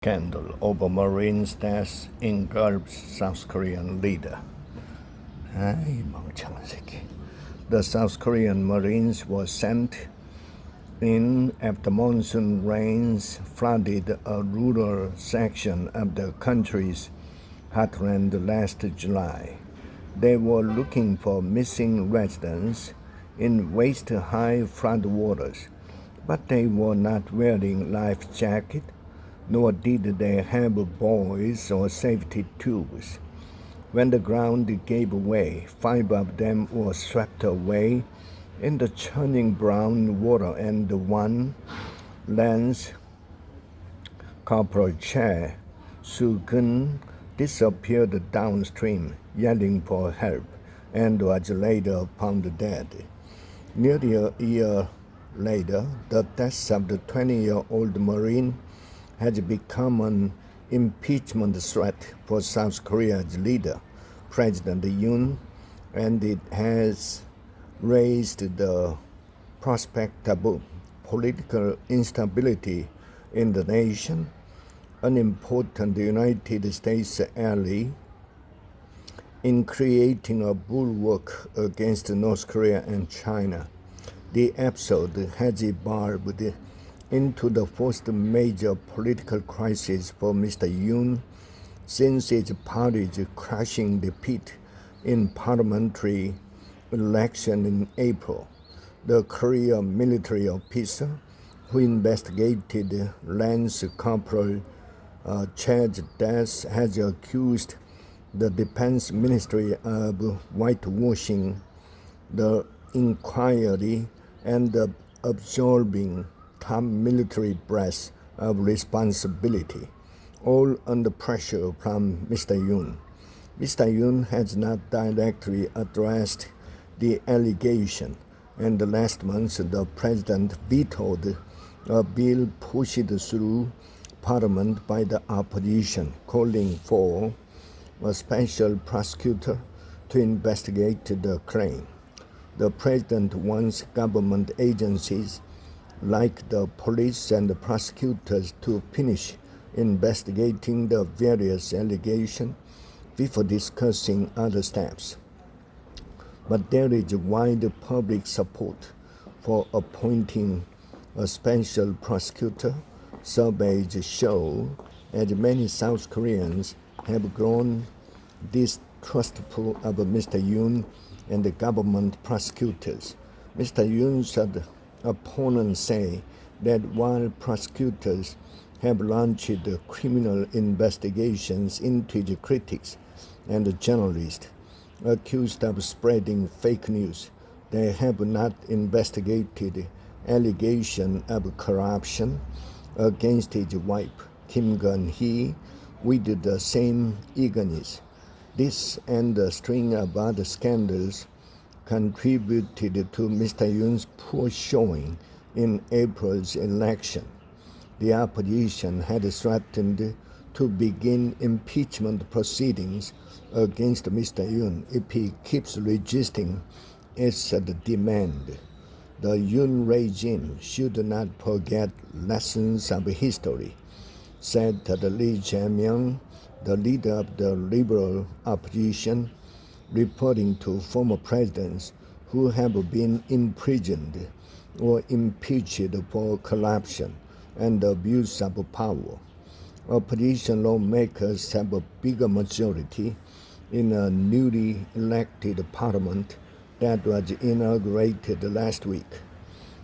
Scandal over Marines' deaths engulfs South Korean leader. The South Korean Marines were sent in after monsoon rains flooded a rural section of the country's heartland last July. They were looking for missing residents in waist-high floodwaters, but they were not wearing life jackets, nor did they have buoys or safety tubes. When the ground gave way, 5 of them were swept away in the churning brown water, and one, Lance Corporal Chae Soo-gun, disappeared downstream, yelling for help, and was later found dead. Nearly a year later, the death of the 20-year-old Marine has become an impeachment threat for South Korea's leader, President Yoon, and it has raised the prospect of political instability in the nation. An important United States ally in creating a bulwark against North Korea and China. The episode has evolved into the first major political crisis for Mr. Yoon since his party's crushing defeat in parliamentary election in April. The Korean military officer who investigated Lance Corporal Chae's death has accused the Defense Ministry of whitewashing the inquiry and absorbing top military brass of responsibility, all under pressure from Mr. Yoon. Mr. Yoon has not directly addressed the allegation, and last month the president vetoed a bill pushed through Parliament by the opposition, calling for a special prosecutor to investigate the claim. The president wants government agencies like the police and the prosecutors to finish investigating the various allegations before discussing other steps. But there is wide public support for appointing a special prosecutor. Surveys show as many South Koreans have grown distrustful of Mr. Yoon and the government prosecutors. Mr. Yoon's opponents say that while prosecutors have launched criminal investigations into the critics and journalists accused of spreading fake news, they have not investigated allegations of corruption against his wife, Kim Gun-hee, with the same eagerness. This and a string of other scandals contributed to Mr. Yoon's poor showing in April's election. The opposition had threatened to begin impeachment proceedings against Mr. Yoon if he keeps resisting its demand. The Yoon regime should not forget lessons of history, said Lee Jae-myung, the leader of the liberal opposition, referring to former presidents who have been imprisoned or impeached for corruption and abuse of power. Opposition lawmakers have a bigger majority in a newly elected parliament that was inaugurated last week.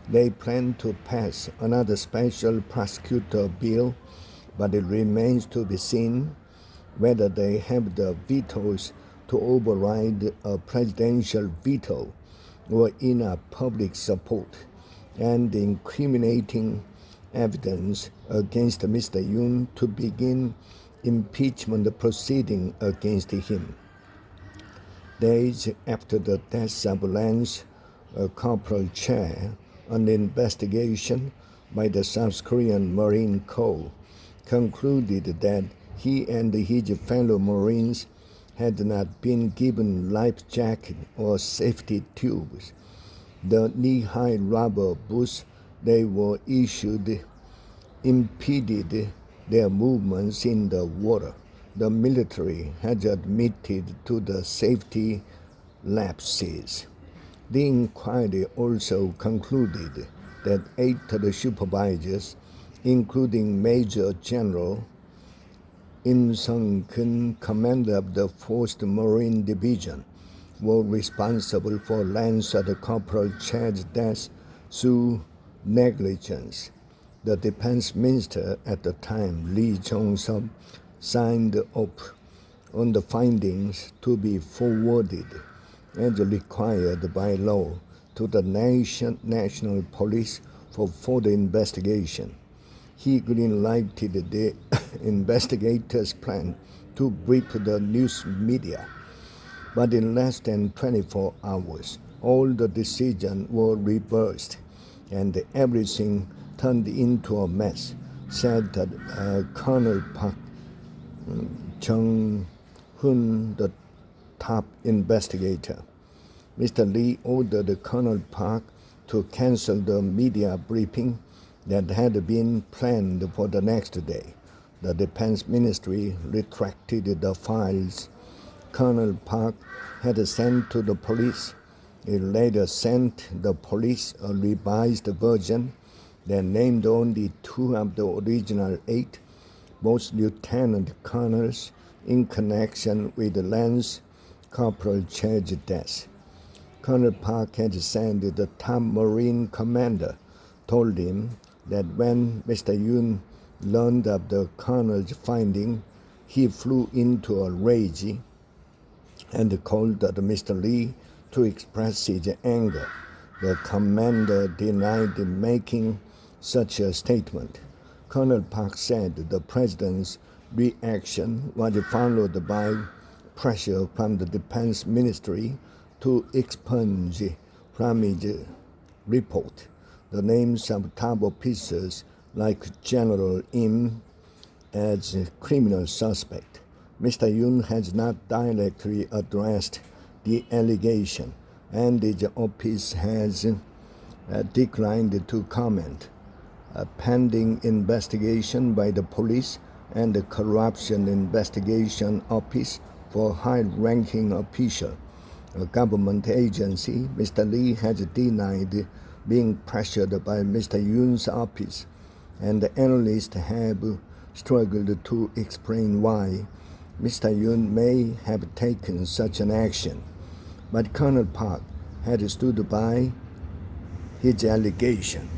They plan to pass another special prosecutor bill, but it remains to be seen whether they have the vetoes to override a presidential veto or enough public support and incriminating evidence against Mr. Yoon to begin impeachment proceedings against him. Days after the death of Lance Corporal Chae, an investigation by the South Korean Marine Corps concluded that he and his fellow Marines had not been given life jackets or safety tubes. The knee-high rubber boots they were issued impeded their movements in the water. The military has admitted to the safety lapses. The inquiry also concluded that 8 of the supervisors, including Major General Im Sung-kun, commander of the 4th Marine Division, were responsible for Lance Corporal Chad's death through negligence. The defense minister at the time, Lee Jong-suk, signed off on the findings to be forwarded as required by law to the National Police for further investigation. He green-lighted the investigators' plan to brief the news media. But in less than 24 hours, all the decisions were reversed and everything turned into a mess, said Colonel Park Chung-hun, the top investigator. Mr. Lee ordered Colonel Park to cancel the media briefing that had been planned for the next day. The Defense Ministry retracted the files Colonel Park had sent to the police. It later sent the police a revised version that named only 2 of the original 8, both lieutenant colonels, in connection with Lance Corporal Chad's death. Colonel Park had said the top Marine commander told him that when Mr. Yoon learned of the colonel's finding, he flew into a rage and called Mr. Lee to express his anger. The commander denied making such a statement. Colonel Park said the president's reaction was followed by pressure from the defense ministry to expunge from his report the names of top officers like General Im as criminal suspect. Mr. Yoon has not directly addressed the allegation, and his office has declined to comment. A pending investigation by the police and the Corruption Investigation Office for high-ranking official, a government agency. Mr. Lee has denied being pressured by Mr. Yoon's office, and the analysts have struggled to explain why Mr. Yoon may have taken such an action. But Colonel Park had stood by his allegation.